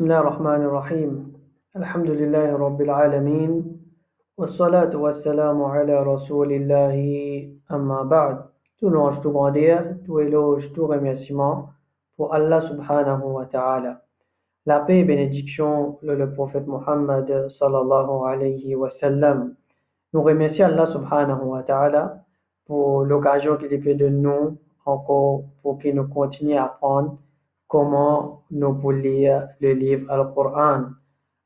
بسم الله الرحمن الرحيم الحمد لله رب العالمين والصلاة والسلام على رسول الله أما بعد. Tout louange, tout grandeur, tout éloge, tout remerciement pour Allah subhanahu wa ta'ala. La paix et bénédiction le prophète Muhammad sallallahu alayhi wa sallam. Nous remercions Allah subhanahu wa ta'ala pour l'occasion qu'il fait de nous encore pour qu'il nous continue à apprendre comment nous pouvons lire le livre Al-Qur'an.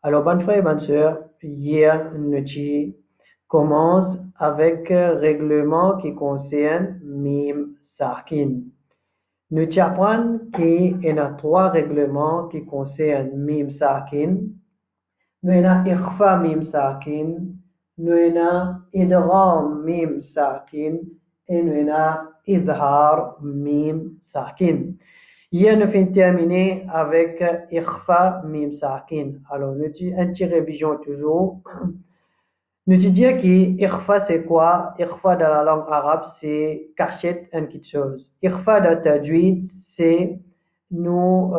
Alors, bonnes frères et bonnes sœurs, hier, nous commence avec règlement qui concerne Mim Sakin. Nous apprenons qu'il y a 3 règlements qui concernent Mim Sakin. Nous avons Ikhfa Mim Sakin, nous avons Idgham Mim Sakin et nous avons Izhar Mim Sakin. Hier, nous avons terminé avec Ikhfa Mim Sakin. Alors, nous avons une petite révision toujours. Nous disons que Ikhfa c'est quoi? Ikhfa dans la langue arabe, c'est cacher une petite chose. Ikhfa dans Tajwid, c'est nous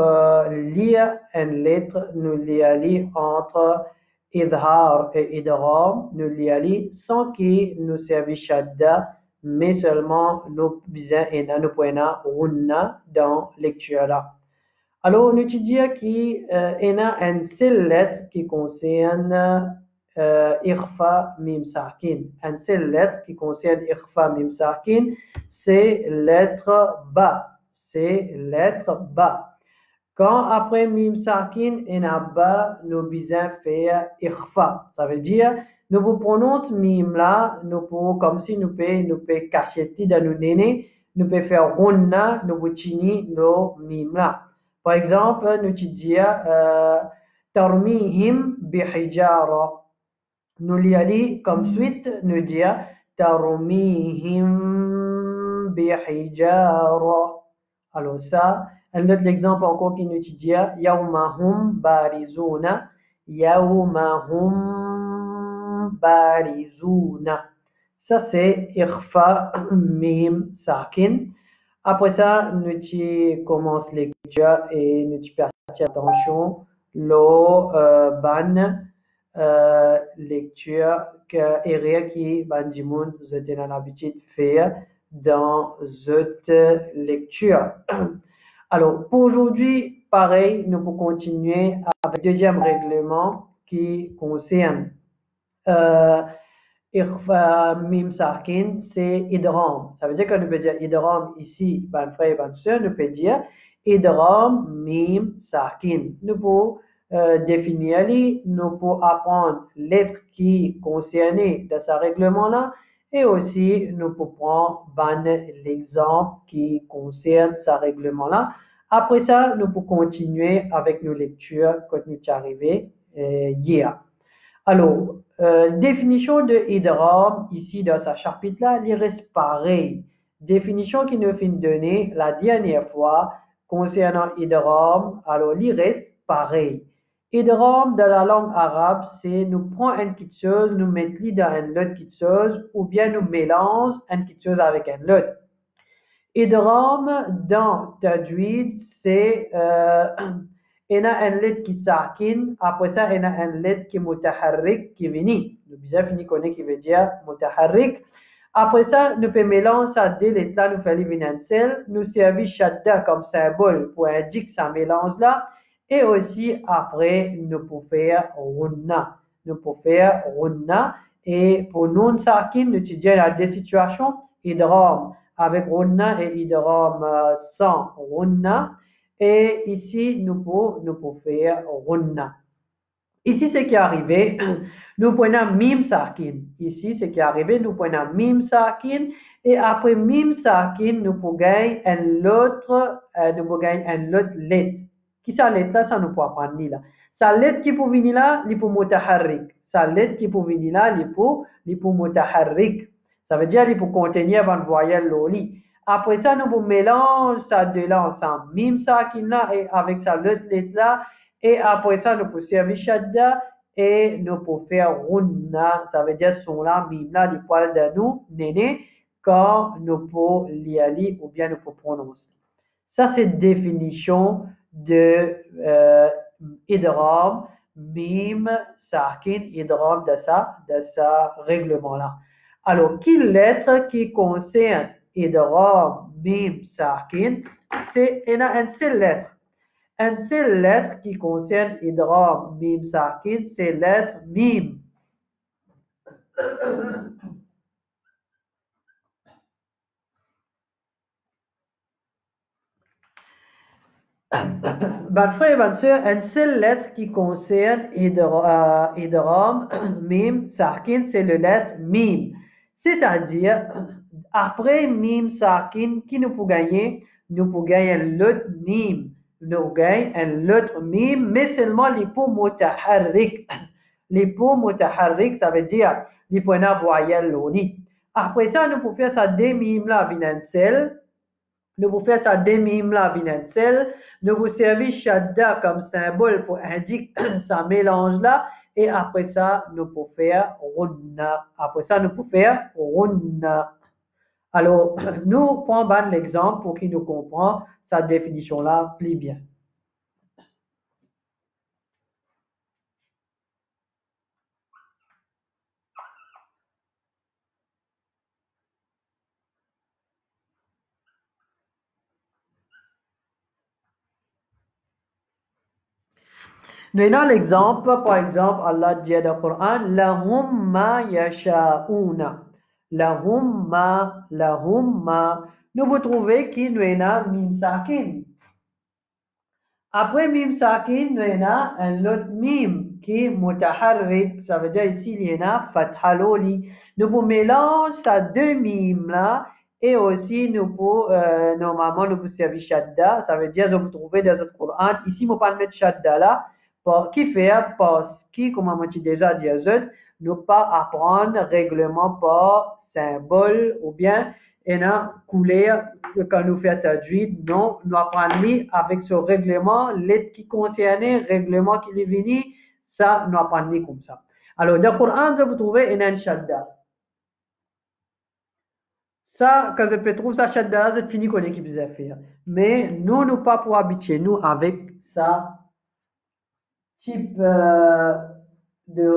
lire une lettre, nous lire entre Idhar et Idgham, nous lire sans que nous servons Shadda, mais seulement nous pouvons Runna dans lecture là. Alors, nous disons qu'il y a une seule lettre qui concerne Ikhfa Mim Sakin. Une seule lettre qui concerne Ikhfa Mim Sakin, c'est lettre Ba. C'est lettre Ba. Quand après Mim Sakin et Ba, nous besoin faire Ikhfa. Ça veut dire, nous vous prononçons Mim là, nous pouvons, comme si nous pouvons cacher dans nos nénés, nous pouvons faire Runna, nous pouvons tini nos Mim là. Par exemple, nous disons Tarmihim bihijara. Nous l'y comme suite, nous disons Tarmihim bihijara. Alors ça, un autre exemple encore qui nous dit Yawmahum barizuna. Yawmahum barizuna. Ça c'est Ikhfa Mim Sakin. Après ça, nous commençons lecture et nous prêtons attention lo ban lecture que Eria qui bandimoun vous êtes dans l'habitude de faire dans cette lecture. Alors, pour aujourd'hui, pareil, nous pouvons continuer avec le deuxième règlement qui concerne Ikhfa Mim Sakin, c'est Idgham. Ça veut dire que nous pouvons dire Idgham ici, ben frère et ben sœur, nous pouvons dire Idgham Mim Sakin. Nous pouvons définir, nous pouvons apprendre l'être qui concernait dans ce règlement-là et aussi nous pouvons prendre l'exemple qui concerne ce règlement-là. Après ça, nous pouvons continuer avec nos lectures quand nous sommes arrivés hier. Alors, définition de Idgham ici dans ce chapitre-là, il reste pareil. Définition qui nous fait donner la dernière fois concernant Idgham, alors il reste pareil. Idgham dans la langue arabe, c'est nous prendre une petite chose, nous mettre dans une autre petite chose, ou bien nous mélange une petite chose avec une autre. Idgham dans Tajwid, c'est il y a une lettre qui sakin, après ça il y a une lettre qui mutaharrik qui vient. Nous bien fini connaître qui veut dire mutaharrik. Après ça, nous pouvons mélanger ça deux lettres là, nous faisons une seule, nous servir shadda comme symbole pour indiquer ça mélange là. Et aussi, après, nous pouvons faire runna. Nous pouvons faire runna. Et pour nun sakin, nous étudions la deux situations. Idgham avec runna et idgham sans runna. Et ici, nous pouvons faire runna. Ici, ce qui est arrivé, nous prenons mim sakin. Ici, ce qui est arrivé, nous prenons mim sakin. Et après mim sakin, nous pouvons gagner une autre lettre. Qui ça lettre là, ça nous peut apprendre là. Sa lettre qui peut venir là, il peut mutaharrik. Sa lettre qui peut venir là, il peut mutaharrik. Ça veut dire il peut contenir une voyelle loli. Après ça, nous mélangeons ça deux là ensemble. Mim sakin là et avec sa lettre là. Et après ça, nous pouvons servir shadda et nous pouvons faire runna. Ça veut dire son là, mim là, du poil de nous, néné, quand nous pouvons lire ou bien nous pouvons prononcer. Ça, c'est définition de idgham, mim, sakin, idgham de ça règlement-là. Alors, quelle lettre qui concerne idgham, mim, sakin? Il y a une seule lettre. Une seule lettre qui concerne idgham, mim, sakin, c'est lettre mim. Ben, frère et bonne sœur, une seule lettre qui concerne idgham, mim, sakin, c'est la lettre mim. C'est-à-dire, après mim, sakin, qui nous peut gagner? Nous pouvons gagner l'autre mim. Nous gagnons l'autre mim, mais seulement les pots mutaharrik. Les pots mutaharrik, ça veut dire les points voyelles l'oni. Après ça, nous pouvons faire ça des mimes là, vinensel. Nous vous faire ça des mimes là, vinensel. Nous vous servir shadda comme symbole pour indiquer ça mélange là. Et après ça, nous pouvons faire runna. Après ça, nous pouvons faire runna. Alors, nous prenons l'exemple pour qu'il nous comprenne sa définition là plus bien. Nous avons l'exemple, par exemple, Allah dit dans le Coran, lahum ma yasha'una. Lahum ma. Nous vous trouvez qui nous avons mim sakin. Après mim sakin, nous avons un autre mim qui est mutaharrik. Ça veut dire ici, il y a fathaloli. Nous vous mélangeons ces deux mimes là. Et aussi, nous pouvons, normalement, nous pouvons servir shadda. Ça veut dire, vous trouvez dans le Coran. Ici, nous pas mettre shadda là. Qui fait parce que, comme on dit déjà dit, nous pas apprendre règlement par symbole ou bien une couleur quand nous faisons traduire. Non, nous apprenons avec ce règlement, l'aide qui concerne règlement qui est venu, ça nous apprenons comme ça. Alors, dans le Coran, vous trouvez une shadda. Ça, quand je peux trouver ça shadda, c'est fini qu'on équipe des affaires. Mais nous, nous pas pour habituer nous avec ça. Type de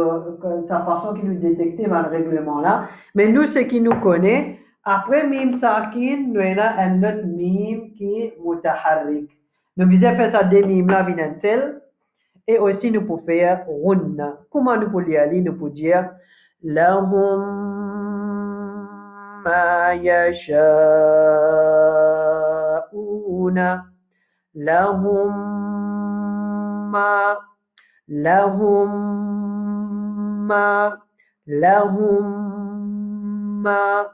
sa façon qui nous détectait dans le règlement là. Mais nous, ce qui nous connaît, après mim sakin, nous avons un autre mim qui est mutaharrik. Nous visons faire ça des mimes là, vinensel. Et aussi, nous pouvons faire runna. Comment nous pouvons y aller? Nous pouvons dire lahum ma yasha'una. Lahum ma. Lahum ma.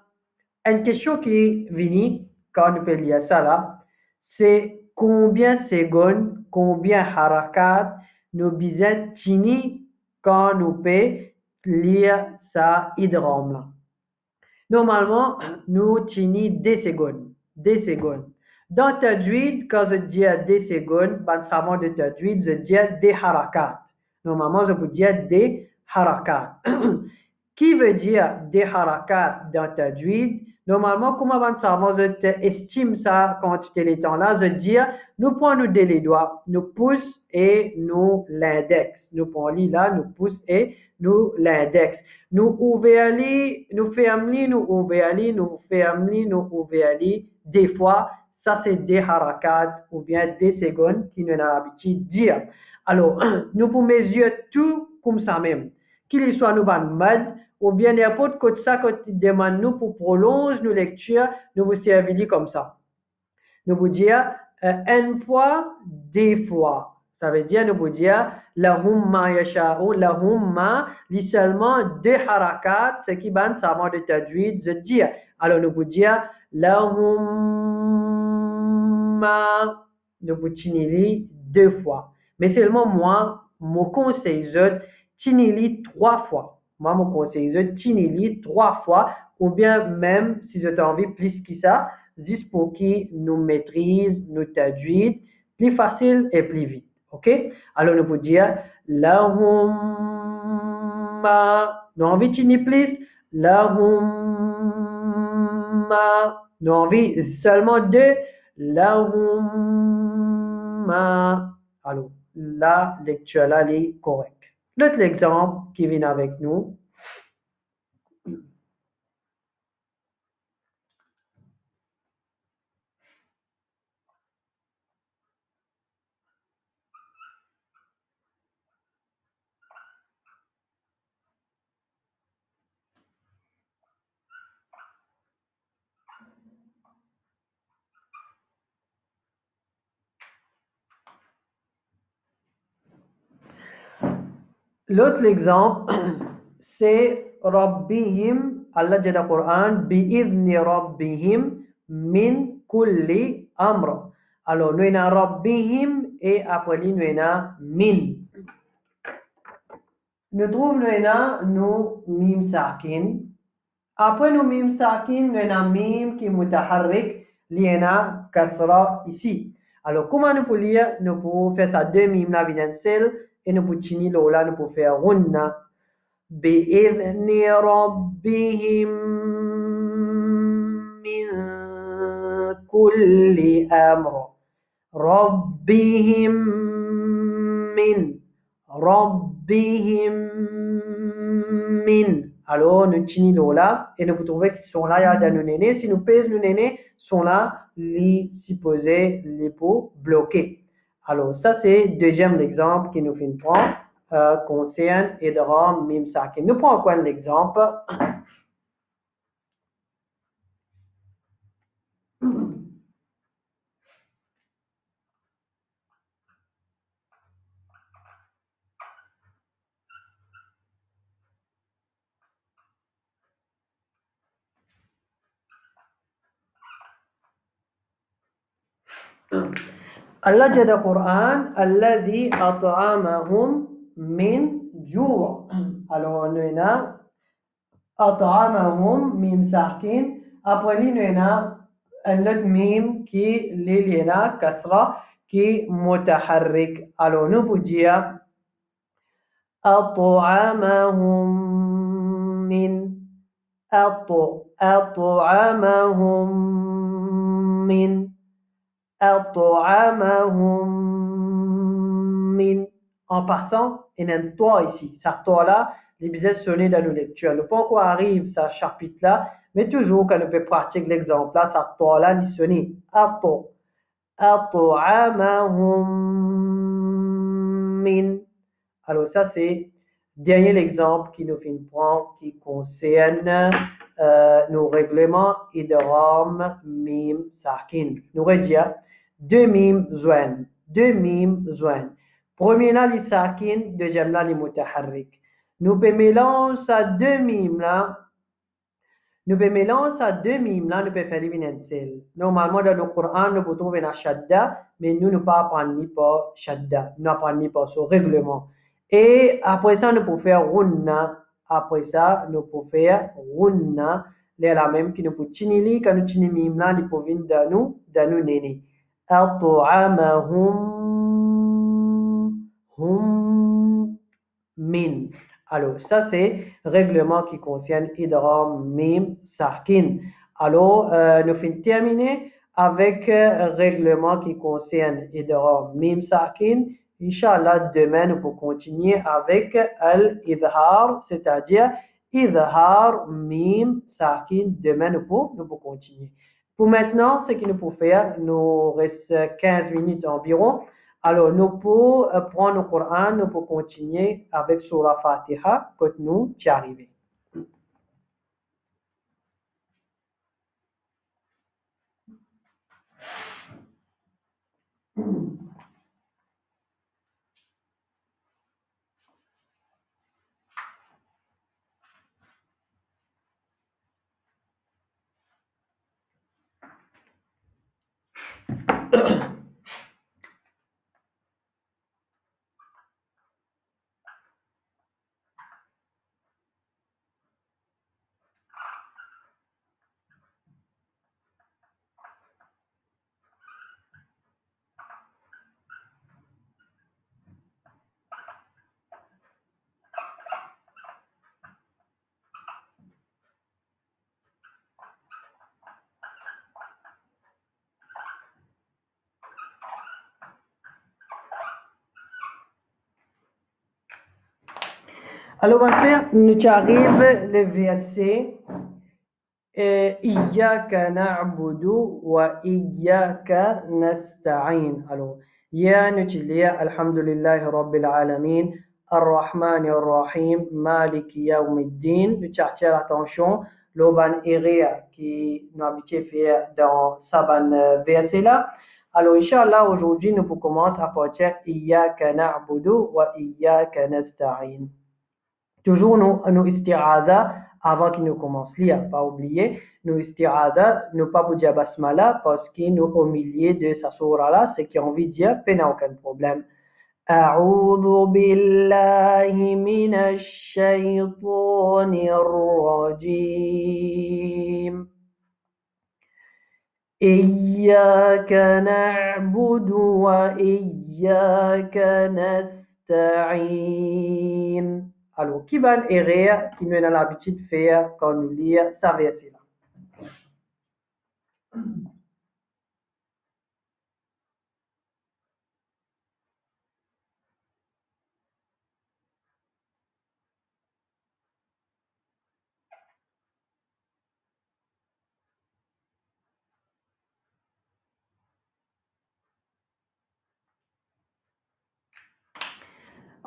Une question qui est venue quand nous peut lire ça là, c'est combien secondes, combien harakat nous besoin tini quand nous peut lire ça idgham là. Normalement, nous tini 2 secondes. 2 secondes. Dans tajwid, quand je dis 2 secondes, ben, savant de tajwid, je dis des harakat. Normalement, je peux dire des harakat. Qui veut dire des harakat dans tajwid? Normalement, comme avant savant, je estime ça quantité les temps là, je dis, nous prenons les doigts, nous pouce et nous l'index. Nous prenons là, nous pouce et nous l'index. Nous ouvrons, nous fermons, nous ouvrons, nous fermons, nous ouvrons. Des fois, ça c'est des harakat ou bien des secondes qui nous avons l'habitude de dire. Alors, nous pouvons mesurer tout comme ça même. Qu'il soit nous van mad, ou bien n'importe quoi de ça que tu demandes nous pour prolonger nos lectures, nous vous servir comme ça. Nous vous dire une fois, 2 fois. Ça veut dire, nous vous dire, lahumma yasha'u, lahumma, seulement 2 harakat, ce qui ban savant de tajwid, je dis. Alors, nous vous dire, lahumma, nous vous tinili 2 fois. Mais seulement moi, mon conseil, je tinili 3 fois. Moi, mon conseil, je tinili 3 fois, ou bien même, si je t'en envie plus que ça, juste pour qu'il nous maîtrise, nous traduise plus facile et plus vite. Ok? Alors, nous vous dire, lahumma, nous envie tinili plus, lahumma, nous envie seulement 2, lahumma. Alors, la lecture là est correcte. L'autre exemple qui vient avec nous. L'autre exemple, c'est Rabbihim, Allah dit dans le Coran, bi'idhni Rabbihim min kulli amr. Alors, nous avons Rabbihim et après nous avons min. Nous trouvons nous mim sakin. Après nous mim sakin, nous avons mim qui est mutaharrik, liena kasra ici. Alors, comment nous pouvons lire? Nous pouvons faire ça deux mimes là, et nous pouvons finir là, nous pouvons faire runna. بإذن ربهم من كل أمر ربهم من alors nous tenons là et nous trouvons qu'ils sont là il y a nos nénés si nous pèsons nos nénés sont là les supposés les pots bloqués alors ça c'est deuxième exemple qui nous fait prendre concerne idgham mim sakin. Nous prenons quoi l'exemple? Allah dit dans le Coran, Alladhi at'amahum min ju'. Alors, nous avons at'amahum mim sakin. Après, nous avons l'autre mim qui est kasra qui est mutaharrik. Alors, nous pouvons dire at'amahum min at'amahum min أطعمهم من en passant il y a un toi ici ça toi là les bises sonner dans nos lectures le pas qu'on arrive ça chapitre là mais toujours quand on peut pratiquer l'exemple là ça toi là il sonne أطعمهم من alors ça c'est dernier exemple qui nous fait prendre qui concerne nos règlements idgham mim sakin nous redire deux mimes zouen. Premier là, les sakin, deuxième là, les mutaharrik. Nous pouvons mélanger ça deux mimes là. Nous pouvons faire l'évidentiel. Normalement, dans le Coran, nous pouvons trouver un shadda, mais nous ne pouvons pas apprendre pas shadda. Nous apprenons pas ce règlement. Et après ça, nous pouvons faire runna. C'est la même qui nous peut tinili, quand nous tinili mime là, ils peuvent venir dans nous néné. Hum min. Alors, ça c'est règlement qui concerne idgham mim sakin. Alors, nous finissons terminer avec règlement qui concerne idgham mim sakin. Inch'Allah, demain, nous pouvons continuer avec al-idhar, c'est-à-dire idhar mim sakin. Demain, nous pouvons continuer. Pour maintenant, ce que nous pouvons faire, nous reste 15 minutes environ. Alors, nous pouvons prendre le Coran, nous pouvons continuer avec Surah Fatiha quand nous y arrivons. Alors, on va faire, nous arrive le verset Iyyaka na'budu wa iyyaka nasta'in. Alors, ya nous lia alhamdulillahi rabbil alamin, ar-Rahman ar-Rahim, Malik yawmiddin. Nous attire attention, l'oban iria qui nous habitué faire dans saban verset là. Alors, Inch'Allah, aujourd'hui, nous pouvons commencer à partir Iyyaka na'budu wa iyyaka nasta'in. Toujours nous isti'adha avant qu'il ne commence lire. Pas oublier, nous isti'adha, ne pas vous dire basmala parce qu'il nous au milieu de sa sourate là, c'est qui a envie de dire, pas aucun problème. أعوذ بالله من الشيطان الرجيم إياك نعبد وإياك نستعين. Alors, qui va l'erreur qui nous a l'habitude de faire quand nous lisons ça verset là?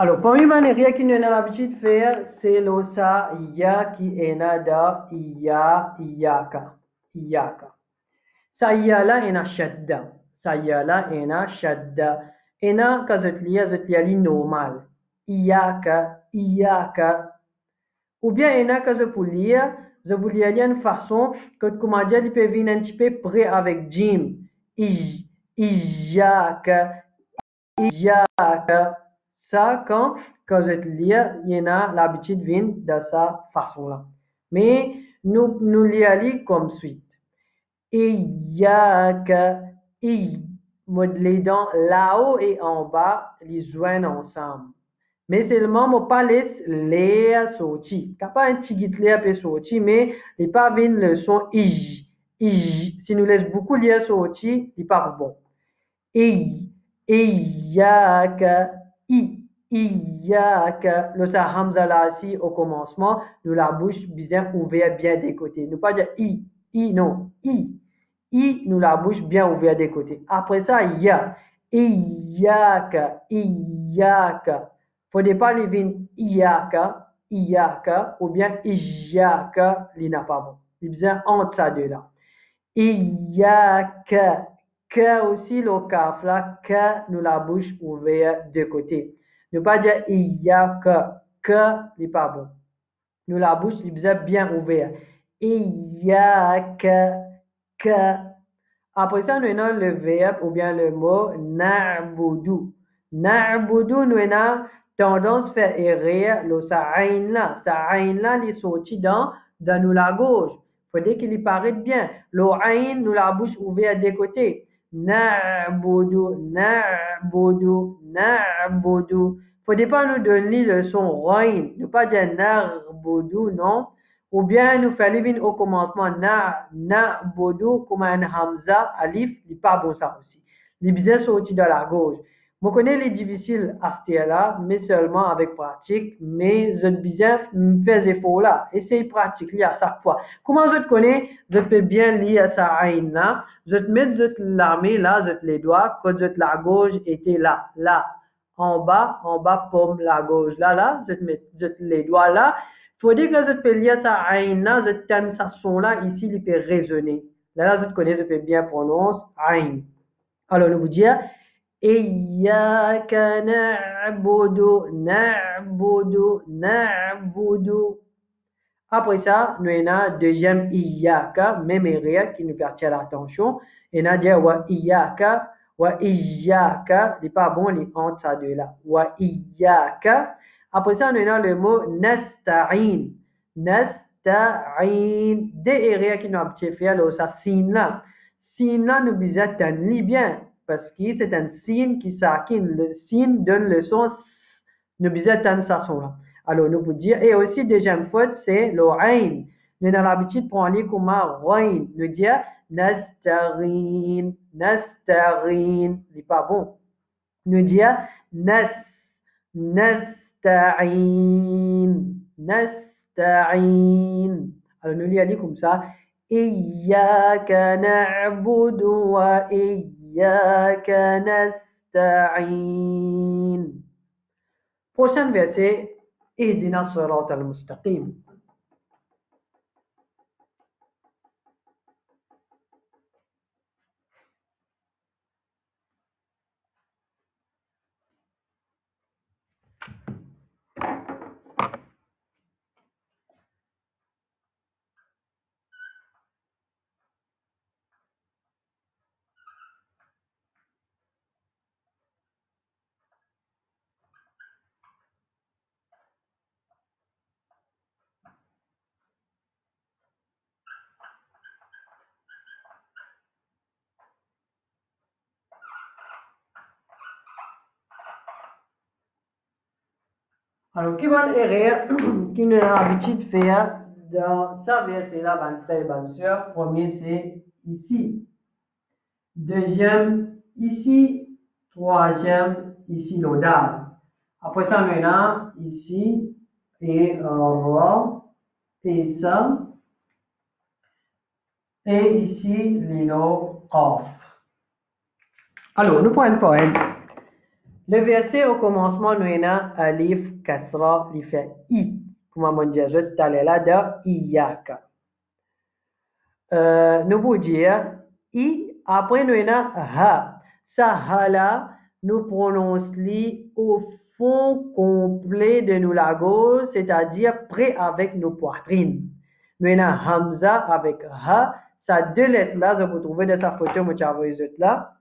Alors, parmi les erreurs qui nous a l'habitude de faire, c'est le sa ya qui est nada iya iyaka. Iyaka. Sa ya là est na shadda. Sa ya là est na shadda. Et na quand je lis normal. Iyaka, iyaka. Ou bien il y a que je peux lire une façon que comment dire, il peut venir un petit peu près avec Jim. Ijaka, ijaka. Ça, quand je lis, il y en a l'habitude de venir de sa façon-là. Mais nous lisons comme suite. Iyaka, les dents là-haut et en bas, les joignent ensemble. Mais seulement, mon pas laisse les sortir. Quand pas un petit guide l'air peut sortir, mais il pas vient le son ij. Si nous laisse beaucoup l'air sortir, il pas bon. Iyaka, iyaka. Le sa hamza là, si au commencement, nous la bouche bien ouverte, bien des côtés. Nous pas dire non, nous la bouche bien ouverte des côtés. Après ça, ya. Iyaka, iyaka. Faut pas les venir iyaka, iyaka, ou bien iyaka, il n'a pas bon. Il besoin entre ça deux là. Iyaka, que aussi le kaf là, que nous la bouche ouverte de côté. Ne pas dire iyaka, que il n'est pas bon. Nous la bouche, il besoin bien ouverte. Iyaka, que. Après ça, nous avons le verbe ou bien le mot na'budu. Na'budu, nous avons tendance à faire erreur le sa'ain là. Sa'ain là, il est sorti dans nous la gauche. Il faut dire qu'il paraît bien. Le ain, nous la bouche ouverte des côtés. Na'budu, na'budu, na'budu. Il faut pas nous donner le son rain. Ne pas dire na'budu, non. Ou bien nous faisons l'ivin au commencement na bodo comme un hamza alif, il n'est pas bon ça aussi. Les bizarres sortis de la gauche. Je connais les difficiles à ce là, mais seulement avec pratique. Mais je bizarre fais effort là. Essayez de pratiquer à chaque fois. Comment je te connais? Je peux bien lire ça à là. Je te mets la main là, je te les doigts. Quand je te la gauche était là, là. En bas, pomme la gauche. Là, je te les doigts là. Il faut dire que je peux lire ça à là, je tiens ça son là, ici, il peut résonner. Là, je connais, je peux bien prononcer aïn. Alors, nous vous dire, Iyaka na'budu, na'budu, na'budu. Après ça, nous avons deuxième Iyaka, même erreur qui nous permet l'attention. Et nous avons wa Iyaka, wa Iyaka, n'est pas bon, les entre ça deux là. Wa Iyaka. Après ça, nous avons le mot nasta'in. Nasta'in. Des erreurs qui nous ont fait là, ça sin là. Sin là, nous besoin tenir bien. Parce que c'est un signe qui s'aquine. Le signe donne le son. Nous besoin tenir ça son là. Alors, nous vous dire. Et aussi, deuxième faute, c'est le ain. Nous avons l'habitude de prendre comme un ain. Nous dire nasta'in. Nasta'in. C'est pas bon. Nous dire nasta'in. Nasta'in. Alors, nous l'y allons comme ça. Iyyaka na'budu wa iyyaka nasta'in. Prochain verset. Ihdina sirat al-mustaqim. Alors, qui va l'erreur qui nous a l'habitude de faire dans ça verset-là, ben frère, ben sœur. Premier, c'est ici. Deuxième, ici. Troisième, ici, l'odal. Après ça, maintenant, ici, et ra, et ça, et ici, l'ino, qaf. Alors, nous prenons pour elle. Le verset au commencement, nous avons alif, kasra, il fait i. Comme on dit, je t'allais là de iyaka. Nous pouvons dire i, après nous avons ha. Ça ha là, nous prononçons au fond complet de nous la gauche, c'est-à-dire près avec nos poitrines. Nous avons hamza avec ha. Ça deux lettres là, vous trouvez dans sa photo, moi j'avais là.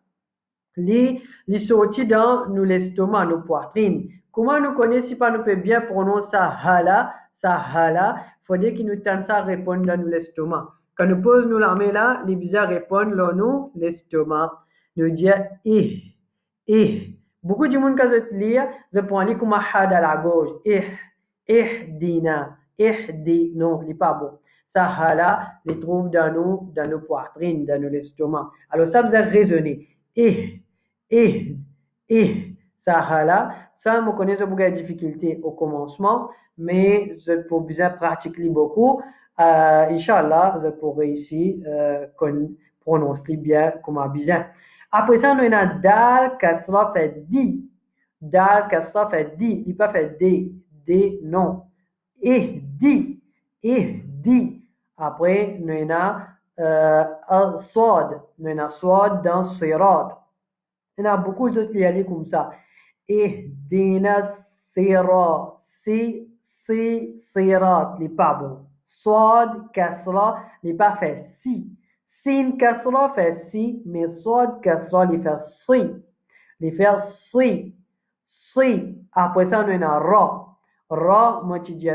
Les sorties dans nous l'estomac, nos poitrines. Comment nous connaissons si pas nous peut bien prononcer ça hala, il faudrait qu'il nous tente ça répondre dans nous l'estomac. Quand nous pose nous la main là, les bizarres répondent là nous l'estomac. Nous dire Beaucoup de monde quand je lire, je prends les comme had à la gauche. Dina, non, il n'est pas bon. Ça hala, les trouve dans nos poitrines, dans nous l'estomac. Alors ça vous a raisonné. Et, ça là, ça me connaît beaucoup de difficultés au commencement, mais je peux bien pratiquer beaucoup. Inch'Allah, je pourrai ici prononcer bien comme bien. Après ça, nous avons dal, kasra fait di. Dal, kasra fait di. Il pas fait d, non. Et di. Après, nous avons swad. Nous avons swad dans sirat. Il y en a beaucoup d'autres qui allaient comme ça. Ihdina sirat. Sirat, n'est pas bon. Swad, kasra, n'est pas fait si. Sin kasra fait si, mais swad kasra, il fait si. Il fait si. Si. Après ça, nous avons ra. Ra, moi, tu dis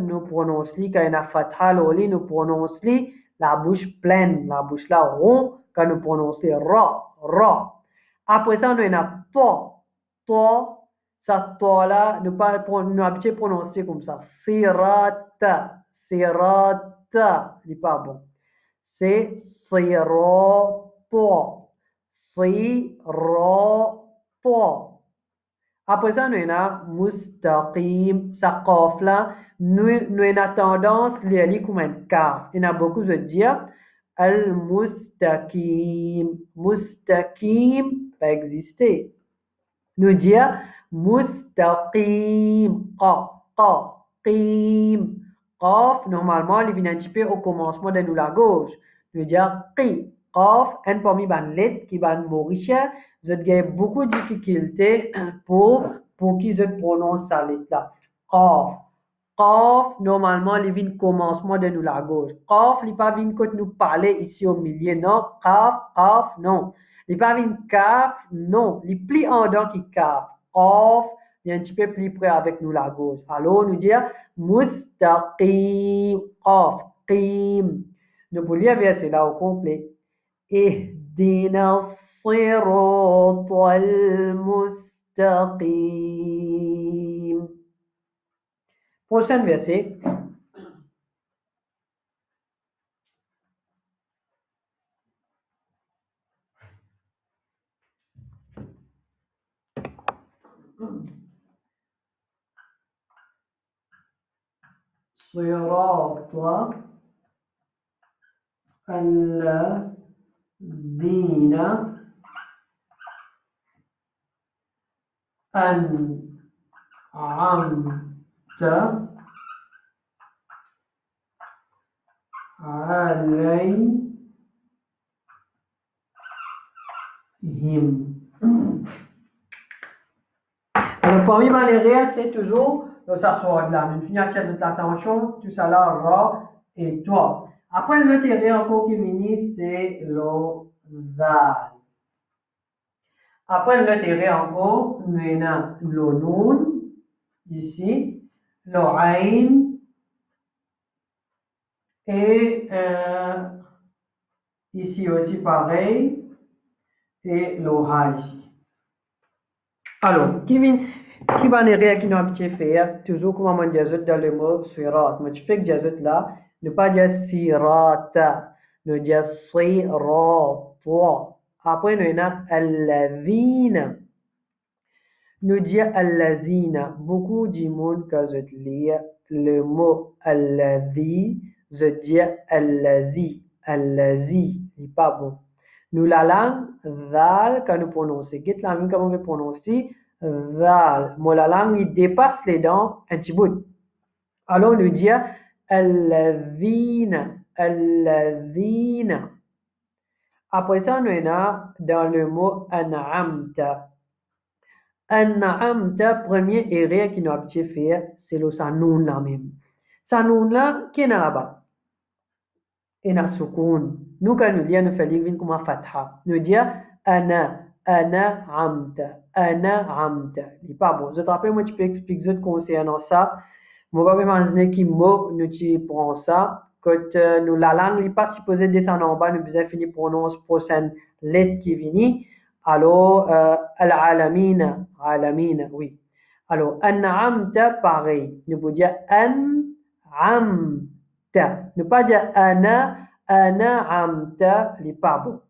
nous prononçons, quand il y a fatha, nous prononçons la bouche pleine, la bouche là rond, quand nous prononçons ra. Après ça, nous avons to. Ça, to là, nous nous habitués prononcer comme ça. Sirata. Il n'est pas bon. C'est sirato. Après ça, nous avons mustaqim. Ça, qaf là, nous avons tendance à lire comme un kaf. Il y a beaucoup de dire al-mustaqim. Mustaqim va exister. Nous dire mustaqim. Qim. Qaf, normalement, il vient un petit peu au commencement de nous la gauche. Nous dire qi. Qaf, un parmi les lettres qui va mourir. Vous avez beaucoup de difficultés pour qui je prononce ça lettre là. Qaf, normalement, il vient au commencement de nous la gauche. Qaf, il pas vient quand nous parler ici au milieu, non. Qaf, non. Il pas vient kaf, non. Il plie en dents qui kaf. Qaf, il est un petit peu plus près avec nous la gauche. Alors, nous dire mustaqim, qaf, qim. Nous pouvons lire verset là au complet. Ihdina الصراط المستقيم. Prochain verset. صراط الذين أنعمت عليهم. Le premier manière, c'est toujours de s'asseoir là. Une signature de l'attention, tout ça là, ra et toi. Après, le matériel encore qui vient, c'est le zal. Après, le matériel encore, nous avons le noun, ici, le ain, et ici aussi pareil, et le ha ici. Alors, qui va qui nous habitué faire, toujours comme on dit dans le mot sirat. Mais tu fais que diazot là, ne pas dire sirata, ne dire sirat. Après, nous avons alladhina. Nous dire allazina. Beaucoup de monde quand je lis le mot alladhi, je dis allazi. Allazi, c'est pas bon. Nous la langue, zal, quand nous prononçons. Qu'est-ce la langue, comment on veut prononcer? Zal. Mais la langue, il dépasse les dents un petit bout. Alors, nous dit alladhina. Alladhina. Après ça, nous avons dans le mot an'amta. An'amta, premier erreur qui nous a habitué faire, c'est le sanoun là même. Sanoun là, qui est là-bas? Et na soukoun. Nous, quand nous lisons, nous faisons comme fatha. Nous disons ana amta. Ana amta. C'est pas bon. Je te rappelle, moi, tu peux expliquer concernant ça. Moi, je vais m'imaginer qui mot nous tu prends ça. Quand nous, la langue n'est pas supposée descendre en bas, nous devons finir prononcer prochaine lettre qui vient. Alors, al-alamina. Alamina, oui. Alors, an'amta, pareil. Nous pouvons dire an'amta. Ne pas dire an'amta, n'est pas bon.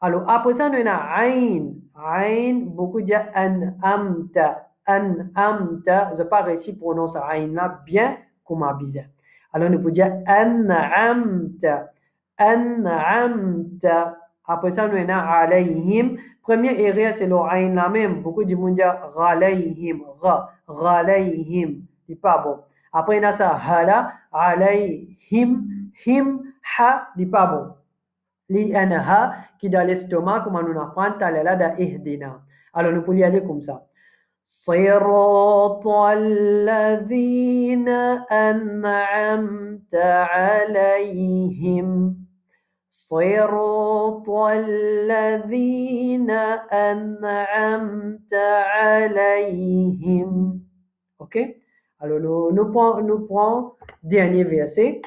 Alors, après ça, nous avons ain. Ain, beaucoup disent an'amta. An'amta, je n'ai pas réussi à prononcer ain là bien comme un bizarre. Alors, nous pouvons dire an'amta. An'amta. Après ça, nous avons alayhim. Première erreur, c'est le ain là même. Beaucoup de monde disent ghalayhim. Ghalayhim. C'est pas bon. Après, il y a ça, hala, alayhim, him, ha, c'est pas bon. Il y a un ha qui est dans l'estomac, comme on apprend, là, dans ihdina. Alors, nous pouvons y aller comme ça. صراط الذين أنعمت عليهم. صراط الذين أنعمت عليهم. OK? Alors, nous prenons dernier verset.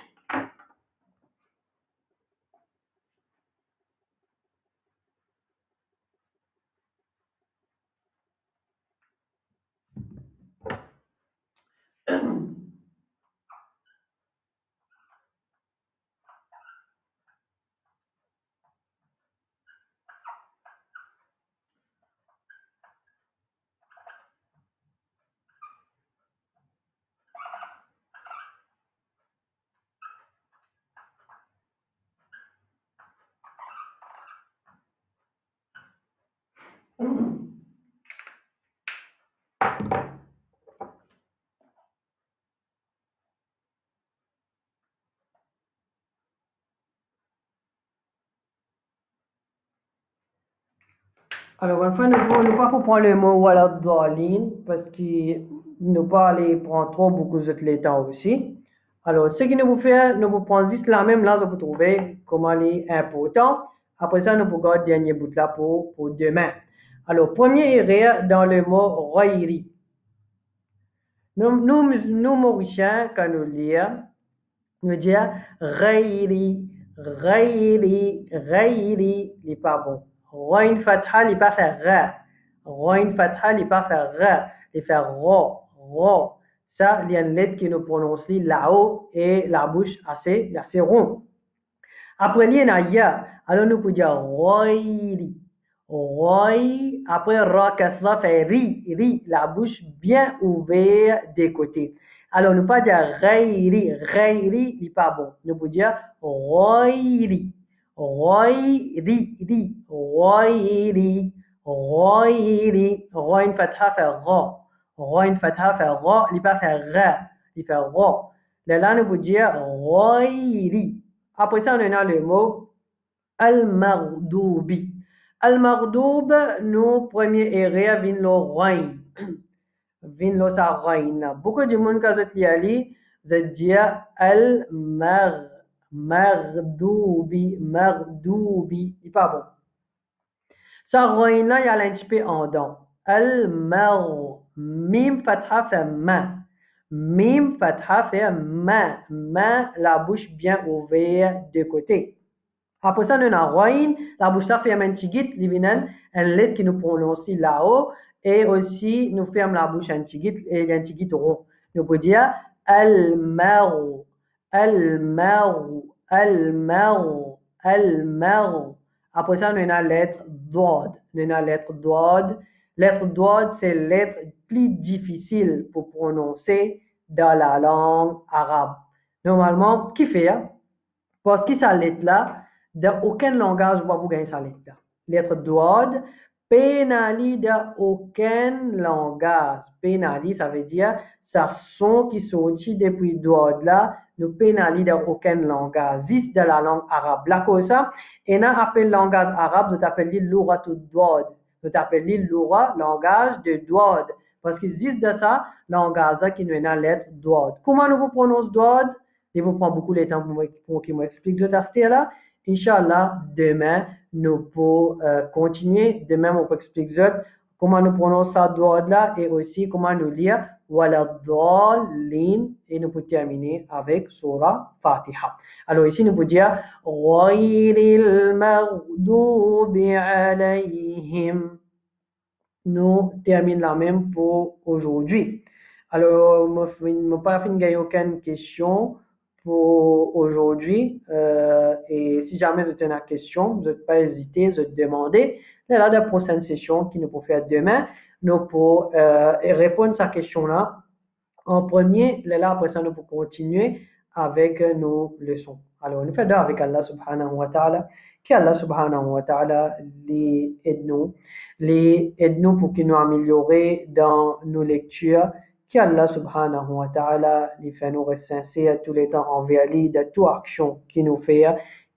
Alors, enfin, nous ne pouvons pas prendre le mot voilà d'Aline parce qu'il ne pas aller prendre trop beaucoup de temps aussi. Alors, ce qui nous vous fait, nous vous prenons juste la même là, vous trouver comment elle est important. Après ça, nous pouvons garder le dernier bout là pour demain. Alors, premier erreur dans le mot Rairi. Nous, Mauriciens, quand nous lisons, nous disons Rairi, Rairi, Rairi, il n'est pas bon. Roin fatha, il n'est pas faire ra. Roin fatha, il n'est pas faire ra. Il fait ro, ro. Ça, il y a une lettre qui nous prononce là-haut et la bouche assez rond. Après, il y a ya. Alors, nous pouvons dire roiri. Roi, après ra kasra fait ri, la bouche bien ouverte des côtés. Alors, ne pas dire ghairi, n'est pas bon. Nous pouvons dire ghairi, ghairi, ghairi, ghairi. Ra une fatha fait ra. Ra une fatha fait ra, il pas faire ra, il fait ra. Là, nous pouvons dire ghairi. Après ça, on a le mot al-maghdubi. Al-maghdub, nous, premier area, vin le rain. Vin lo sa rain. Beaucoup de monde quand vous allez, vous dire al-maghdubi, maghdubi. Il pas bon. Sa rain là, il y a un petit peu en dents. Al-magh, mim fatha fait ma. Mim fatha fait ma. Ma, la bouche bien ouverte de côté. Après ça, nous avons rain, la bouche là ferme un petit guide, un lettre qui nous prononce là-haut, et aussi nous ferme la bouche un petit guide et un petit guide rond. Nous pouvons dire al-maru, al-maru, al-maru, al-maru. Après ça, nous avons la lettre dod. Nous avons la lettre dod. Lettre dod, c'est la lettre plus difficile pour prononcer dans la langue arabe. Normalement, qui fait? Parce que cette lettre-là, dans aucun langage, vous gagner cette lettre-là. Lettre dod, pénali dans aucun langage. Pénali, ça veut dire, ça son qui sortit depuis dod là, nous pénali dans aucun langage. Juste dans la langue arabe. Là, comme ça, et on appelle langage arabe, nous appelons l'oura tout dod. Nous appelons l'oura, langage de dod. Parce que juste de ça, langage qui nous a la lettre dod. Comment nous prononçons dod? Il vous prend beaucoup de temps pour qu'il m'explique ce test-là. Inch'Allah, demain, nous pouvons continuer. Demain, on peut expliquer comment nous prononçons ça là et aussi comment nous lire wala dallin et nous pouvons terminer avec Surah Fatiha. Alors ici, nous pouvons dire ghayril maghdubi alayhim. Nous terminons la même pour aujourd'hui. Alors, je n'ai pas fini aucune question pour aujourd'hui. Et si jamais vous avez une question, vous n'êtes pas hésité, vous demander. Là, la prochaine session qui nous peut faire demain, nous pouvons répondre à cette question-là en premier. Là, après ça, nous pouvons continuer avec nos leçons. Alors, nous faisons avec Allah subhanahu wa ta'ala, qu'Allah subhanahu wa ta'ala les aide-nous pour qu'il nous améliore dans nos lectures, qu'Allah subhanahu wa ta'ala les fait nous rester sincères tous les temps envers lui de toute action qu'il nous fait,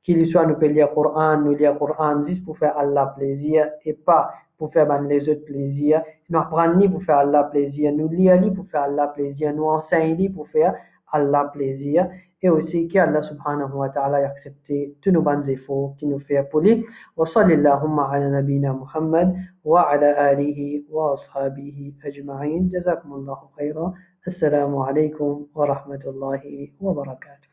qu'il soit nous peut lire le Coran juste pour faire Allah plaisir et pas pour faire les autres plaisir. Nous apprendre pour faire Allah plaisir, nous lire pour faire Allah plaisir, nous enseigner pour faire Allah plaisir. Et aussi qu'Allah subhanahu wa ta'ala accepte tous nos bons efforts qu'il nous fait pour lui. Wa sallallahu ala nabina Muhammad wa ala alihi wa ashabihi ajma'in. Jazakumullahu khayran. Assalamu alaikum wa rahmatullahi wa barakatuh.